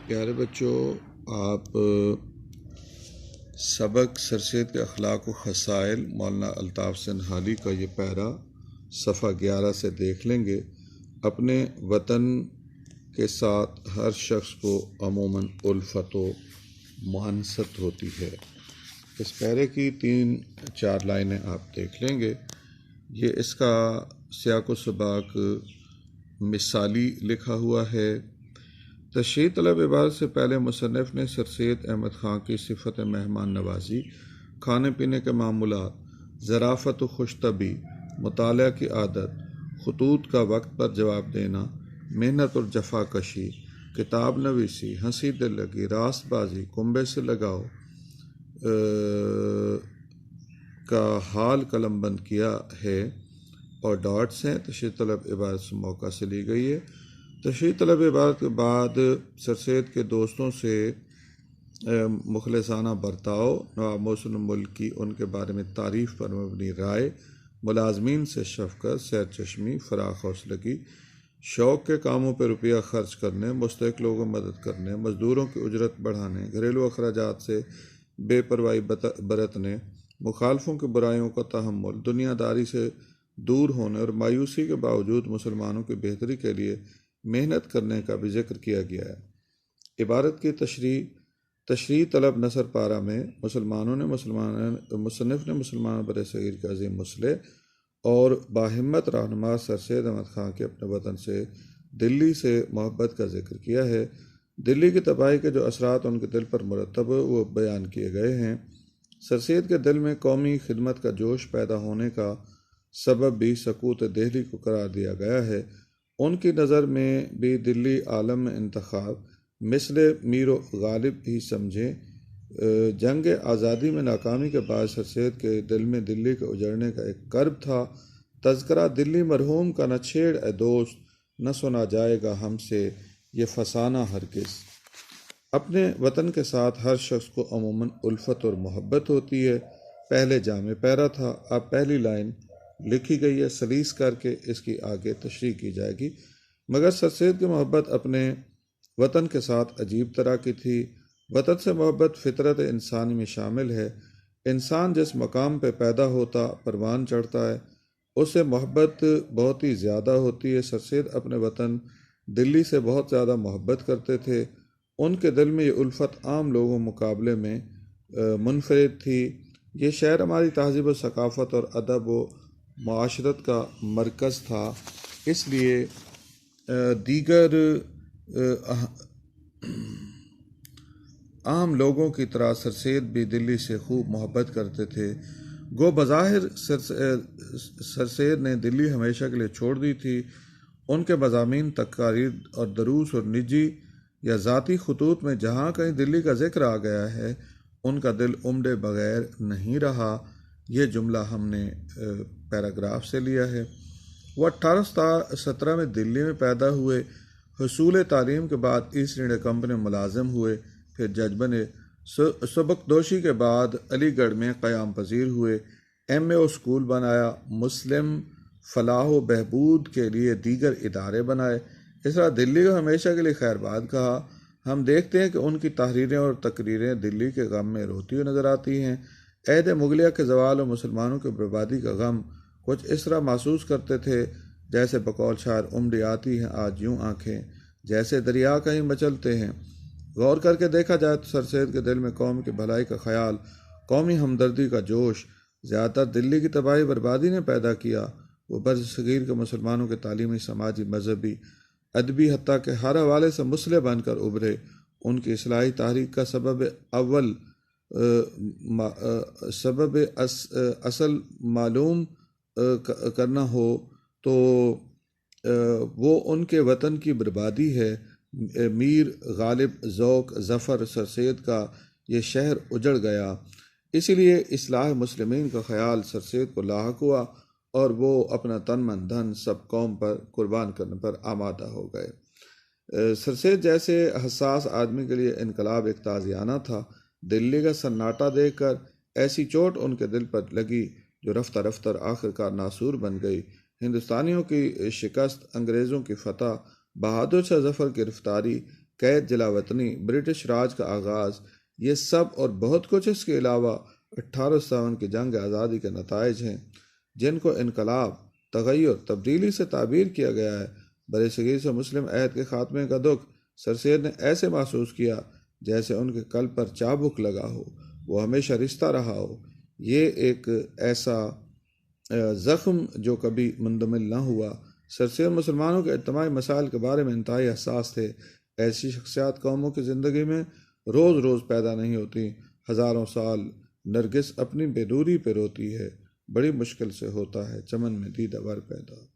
پیارے بچوں، آپ سبق سر سید کے اخلاق و خصائل مولانا الطاف سنہالی کا یہ پیرا صفحہ 11 سے دیکھ لیں گے۔ اپنے وطن کے ساتھ ہر شخص کو عموماً الفت و معنست ہوتی ہے۔ اس پیرے کی 3-4 لائنیں آپ دیکھ لیں گے۔ یہ اس کا سیاق و سباق مثالی لکھا ہوا ہے۔ تشریح طلب عبارت سے پہلے مصنف نے سر سید احمد خان کی صفت مہمان نوازی، کھانے پینے کے معمولات، ظرافت و خوش طبعی، مطالعہ کی عادت، خطوط کا وقت پر جواب دینا، محنت اور جفا کشی، کتاب نویسی، ہنسی دل لگی، راست بازی، کنبے سے لگاؤ کا حال قلم بند کیا ہے اور ڈاٹس ہیں۔ تشریح طلب عبارت سے موقع سے لی گئی ہے۔ تشریح طلب عبارت کے بعد سر سید کے دوستوں سے مخلصانہ برتاؤ، نواب محسن الملک کی ان کے بارے میں تعریف پر مبنی رائے، ملازمین سے شفقت، سیر چشمی، فراخ حوصلگی، شوق کے کاموں پہ روپیہ خرچ کرنے، مستحق لوگوں مدد کرنے، مزدوروں کی اجرت بڑھانے، گھریلو اخراجات سے بے پرواہی برتنے، مخالفوں کی برائیوں کا تحمل، دنیا داری سے دور ہونے اور مایوسی کے باوجود مسلمانوں کی بہتری کے لیے محنت کرنے کا بھی ذکر کیا گیا ہے۔ عبارت کی تشریح طلب نثر پارہ میں مصنف نے مسلمان بر صغیر کے عظیم مصلح اور باہمت رہنما سر سید احمد خان کے اپنے وطن سے دلی سے محبت کا ذکر کیا ہے۔ دلی کی تباہی کے جو اثرات ان کے دل پر مرتب وہ بیان کیے گئے ہیں۔ سر سید کے دل میں قومی خدمت کا جوش پیدا ہونے کا سبب بھی سقوط دہلی کو قرار دیا گیا ہے۔ ان کی نظر میں بھی دلی عالم میں انتخاب مثل میر و غالب ہی سمجھیں۔ جنگ آزادی میں ناکامی کے بعد سر سید کے دل میں دلی کے اجڑنے کا ایک کرب تھا۔ تذکرہ دلی مرحوم کا نہ چھیڑ اے دوست، نہ سنا جائے گا ہم سے یہ فسانہ ہرگز۔ اپنے وطن کے ساتھ ہر شخص کو عموماً الفت اور محبت ہوتی ہے۔ پہلے جامع پیرا تھا، اب پہلی لائن لکھی گئی ہے، سلیس کر کے اس کی آگے تشریح کی جائے گی۔ مگر سر سید کی محبت اپنے وطن کے ساتھ عجیب طرح کی تھی۔ وطن سے محبت فطرت انسانی میں شامل ہے۔ انسان جس مقام پہ پیدا ہوتا پروان چڑھتا ہے، اس سے محبت بہت ہی زیادہ ہوتی ہے۔ سر سید اپنے وطن دلی سے بہت زیادہ محبت کرتے تھے۔ ان کے دل میں یہ الفت عام لوگوں مقابلے میں منفرد تھی۔ یہ شہر ہماری تہذیب و ثقافت اور ادب و معاشرت کا مرکز تھا، اس لیے دیگر عام لوگوں کی طرح سر سید بھی دلی سے خوب محبت کرتے تھے۔ گو بظاہر سر سید نے دلی ہمیشہ کے لیے چھوڑ دی تھی۔ ان کے مضامین، تقاریر اور دروس اور نجی یا ذاتی خطوط میں جہاں کہیں دلی کا ذکر آ گیا ہے، ان کا دل امڈے بغیر نہیں رہا۔ یہ جملہ ہم نے پیراگراف سے لیا ہے۔ وہ 1817 میں دلی میں پیدا ہوئے۔ حصول تعلیم کے بعد ایسٹ انڈیا کمپنی میں ملازم ہوئے، پھر جج بنے۔ سبکدوشی کے بعد علی گڑھ میں قیام پذیر ہوئے، ایم اے اسکول بنایا، مسلم فلاح و بہبود کے لیے دیگر ادارے بنائے۔ اس طرح دلی کو ہمیشہ کے لیے خیر باد کہا۔ ہم دیکھتے ہیں کہ ان کی تحریریں اور تقریریں دلی کے غم میں روتی ہوئی نظر آتی ہیں۔ عہد مغلیہ کے زوال اور مسلمانوں کی بربادی کا غم کچھ اس طرح محسوس کرتے تھے جیسے بقول شاعر امڈی آتی ہیں آج یوں آنکھیں، جیسے دریا کہیں مچلتے ہیں۔ غور کر کے دیکھا جائے تو سر سید کے دل میں قوم کی بھلائی کا خیال، قومی ہمدردی کا جوش زیادہ تر دلی کی تباہی بربادی نے پیدا کیا۔ وہ برصغیر کے مسلمانوں کے تعلیمی، سماجی، مذہبی، ادبی حتیٰ کہ ہر حوالے سے مصلح بن کر ابھرے۔ ان کی اصلاحی تحریک کا سبب اصل معلوم کرنا ہو تو وہ ان کے وطن کی بربادی ہے۔ میر غالب ذوق ظفر سر سید کا یہ شہر اجڑ گیا، اسی لیے اصلاح مسلمین کا خیال سر سید کو لاحق ہوا اور وہ اپنا تن من دھن سب قوم پر قربان کرنے پر آمادہ ہو گئے۔ سر سید جیسے حساس آدمی کے لیے انقلاب ایک تازیانہ تھا۔ دلی کا سناٹا دیکھ کر ایسی چوٹ ان کے دل پر لگی جو رفتہ رفتہ آخرکار ناسور بن گئی۔ ہندوستانیوں کی شکست، انگریزوں کی فتح، بہادر شاہ ظفر کی گرفتاری، قید، جلا وطنی، برٹش راج کا آغاز، یہ سب اور بہت کچھ اس کے علاوہ 1857 کی جنگ آزادی کے نتائج ہیں، جن کو انقلاب، تغیر، تبدیلی سے تعبیر کیا گیا ہے۔ برصغیر سے مسلم عہد کے خاتمے کا دکھ سر سید نے ایسے محسوس کیا جیسے ان کے قلب پر چابک لگا ہو، وہ ہمیشہ رشتہ رہا ہو۔ یہ ایک ایسا زخم جو کبھی مندمل نہ ہوا۔ سر سید مسلمانوں کے اجتماعی مسائل کے بارے میں انتہائی حساس تھے۔ ایسی شخصیات قوموں کی زندگی میں روز روز پیدا نہیں ہوتی۔ ہزاروں سال نرگس اپنی بے نوری پہ روتی ہے، بڑی مشکل سے ہوتا ہے چمن میں دیدہ ور پیدا۔